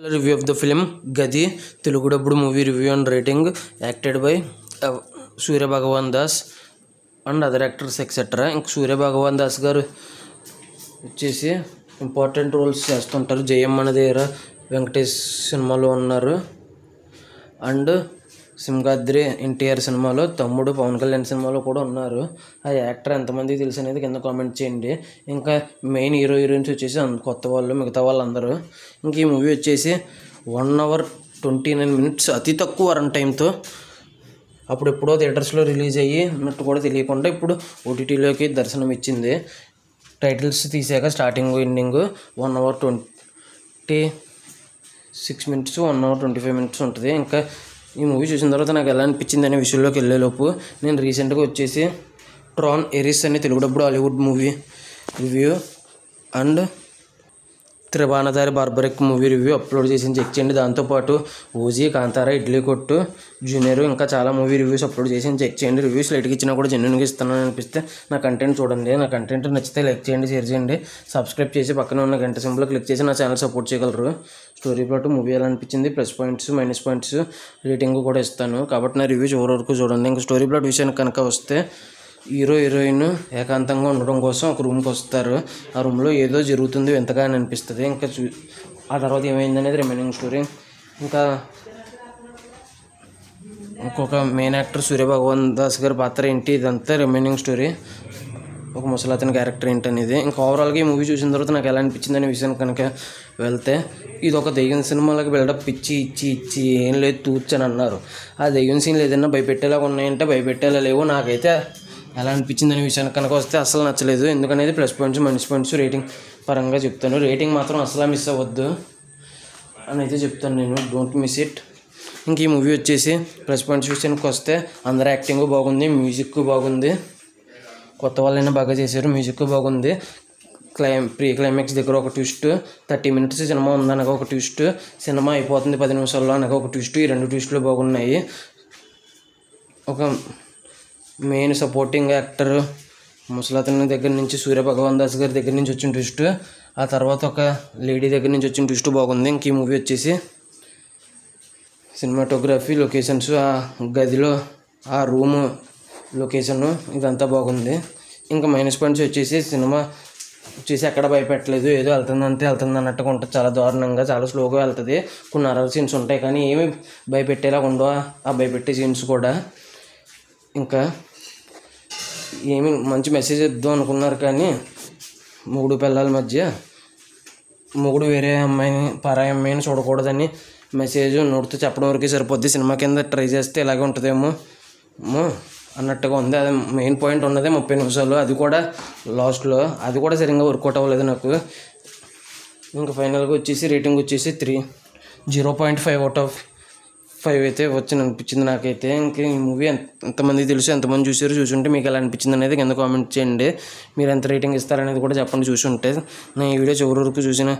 Review of the film Gadi, Telugu dubbed movie review and rating, acted by Surya Bhagavan Das and other actors etc. Surya Bhagavan Das garu వచ్చేసి important roles చేస్తుంటారు. జయమ్మ అనే దగ్గర వెంకటేష్ సినిమాలో ఉన్నారు. And Simhadri NTR సినిమాలో, తమ్ముడు పవన్ కళ్యాణ్ సినిమాలో కూడా ఉన్నారు. ఆ యాక్టర్ ఎంతమంది తెలుసు అనేది కింద కామెంట్ చేయండి. ఇంకా మెయిన్ హీరో హీరోయిన్స్ వచ్చేసి కొత్త వాళ్ళు, మిగతా వాళ్ళందరూ. ఇంక ఈ మూవీ వచ్చేసి 1 hour 29 minutes అతి తక్కువ రన్ టైంతో అప్పుడు ఎప్పుడో థియేటర్స్లో రిలీజ్ అయ్యి అన్నట్టు కూడా తెలియకుండా ఇప్పుడు ఓటీటీలోకి దర్శనం ఇచ్చింది. టైటిల్స్ తీసాక starting ending 1 hour 26 minutes 1 hour 25 minutes ఉంటుంది. ఇంకా ఈ మూవీ చూసిన తర్వాత నాకు ఎలా అనిపించింది అనే విషయంలోకి వెళ్ళేలోపు నేను రీసెంట్గా వచ్చేసి ట్రాన్ ఎరిస్ అనే తెలుగు డబ్బుడు Hollywood movie review and Tribanadhari Barbarik movie review upload చేసి చెక్ చేయండి. దాంతోపాటు ఓజీ, కాంతారా, ఇడ్లీ కొట్టు, జూనియర్ ఇంకా చాలా మూవీ రివ్యూస్ అప్లోడ్ చేసి చెక్ చేయండి. రివ్యూస్ లైట్గా ఇచ్చినా కూడా జెన్యున్గా ఇస్తానని అనిపిస్తే నా కంటెంట్ చూడండి. నా కంటెంట్ నచ్చితే లైక్ చేయండి, షేర్ చేయండి, సబ్స్క్రైబ్ చేసి పక్కన ఉన్న గంట సింబల్ క్లిక్ చేసి నా ఛానల్ సపోర్ట్ చేయగలరు. స్టోరీ ప్లాట్ మూవీ ఎలా అనిపించింది, plus points minus points rating కూడా ఇస్తాను. కాబట్టి నా రివ్యూ చివరి వరకు చూడండి. ఇంకా స్టోరీ ప్లాట్ విషయానికి కనుక వస్తే హీరో హీరోయిన్ ఏకాంతంగా ఉండడం కోసం ఒక రూమ్కి వస్తారు. ఆ రూమ్లో ఏదో జరుగుతుంది వింతగా అని అనిపిస్తుంది. ఇంకా ఆ తర్వాత ఏమైంది అనేది రిమైనింగ్ స్టోరీ. ఇంకా ఇంకొక మెయిన్ యాక్టర్ సూర్య భగవాన్ దాస్ గారి పాత్ర ఏంటి, ఇదంతా రిమైనింగ్ స్టోరీ. ఒక ముసలాతని క్యారెక్టర్ ఏంటి అనేది. ఇంకా ఓవరాల్గా ఈ మూవీ చూసిన తర్వాత నాకు ఎలా అనిపించింది అనే విషయాన్ని కనుక వెళ్తే, ఇది ఒక దెయ్యం సినిమాలకి బిల్డప్ ఇచ్చి ఏం లేదు తూర్చని అన్నారు. ఆ దెయ్యం సీన్లు ఏదైనా భయపెట్టేలాగా ఉన్నాయంటే భయపెట్టేలా లేవు. నాకైతే ఎలా అనిపించింది అనే విషయానికి కనుక వస్తే అసలు నచ్చలేదు. ఎందుకనేది plus points minus points rating పరంగా చెప్తాను. రేటింగ్ మాత్రం అసలు మిస్ అవ్వద్దు అని అయితే చెప్తాను నేను. Don't miss it. ఇంక ఈ మూవీ వచ్చేసి ప్లస్ పాయింట్స్ విషయానికి వస్తే అందరూ యాక్టింగ్ బాగుంది, మ్యూజిక్ బాగుంది, కొత్త వాళ్ళైనా బాగా చేశారు, మ్యూజిక్ బాగుంది. ప్రీ క్లైమాక్స్ దగ్గర ఒక ట్విస్ట్, 30 minutes సినిమా ఉందనగా ఒక ట్విస్ట్, సినిమా అయిపోతుంది 10 నిమిషాల్లో అనగా ఒక ట్విస్ట్. ఈ 2 ట్విస్టులు బాగున్నాయి. ఒక మెయిన్ సపోర్టింగ్ యాక్టర్ ముసలాతని దగ్గర నుంచి సూర్య భగవాన్ దాస్ గారి దగ్గర నుంచి వచ్చిన ట్విస్ట్, ఆ తర్వాత ఒక లేడీ దగ్గర నుంచి వచ్చిన ట్విస్ట్ బాగుంది. ఇంక ఈ మూవీ వచ్చేసి సినిమాటోగ్రఫీ, లొకేషన్స్, ఆ గదిలో ఆ రూమ్ లొకేషను ఇదంతా బాగుంది. ఇంకా మైనస్ పాయింట్స్ వచ్చేసి సినిమా వచ్చేసి ఎక్కడ భయపెట్టలేదు, ఏదో వెళ్తుంది అన్నట్టుగా ఉంటుంది. చాలా దారుణంగా, చాలా స్లోగా వెళ్తుంది. కొన్ని అరవై సీన్స్ ఉంటాయి కానీ ఏమి భయపెట్టేలా ఉండవు ఆ భయపెట్టే సీన్స్ కూడా. ఇంకా ఏమి మంచి మెసేజ్ ఇద్దాం అనుకున్నారు కానీ మొగుడు పిల్లల మధ్య మొగుడు వేరే అమ్మాయిని పరాయి అమ్మాయిని చూడకూడదని మెసేజ్ నోటితో చెప్పడం వరకు సరిపోద్ది. సినిమా కింద ట్రై చేస్తే ఇలాగే ఉంటుందేమో అన్నట్టుగా ఉంది. అది మెయిన్ పాయింట్ ఉన్నదే 30 నిమిషాలు, అది కూడా లాస్ట్లో అది కూడా సరిగ్గా వర్కౌట్ అవ్వలేదు నాకు. ఇంకా ఫైనల్గా వచ్చేసి రేటింగ్ వచ్చేసి 0.5 out of 5 అయితే వచ్చింది అనిపించింది నాకైతే. ఇంకా ఈ మూవీ ఎంతమంది తెలుసు, ఎంతమంది చూసారు, చూసుంటే మీకు ఎలా అనిపించింది అనేది కింద కామెంట్ చేయండి. మీరు ఎంత రేటింగ్ ఇస్తారనేది కూడా చెప్పండి చూసుంటే. నా ఈ వీడియో చివరి వరకు చూసిన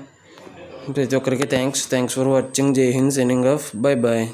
ప్రతి ఒక్కరికి thanks for watching. Jai Hind, signing off, bye bye.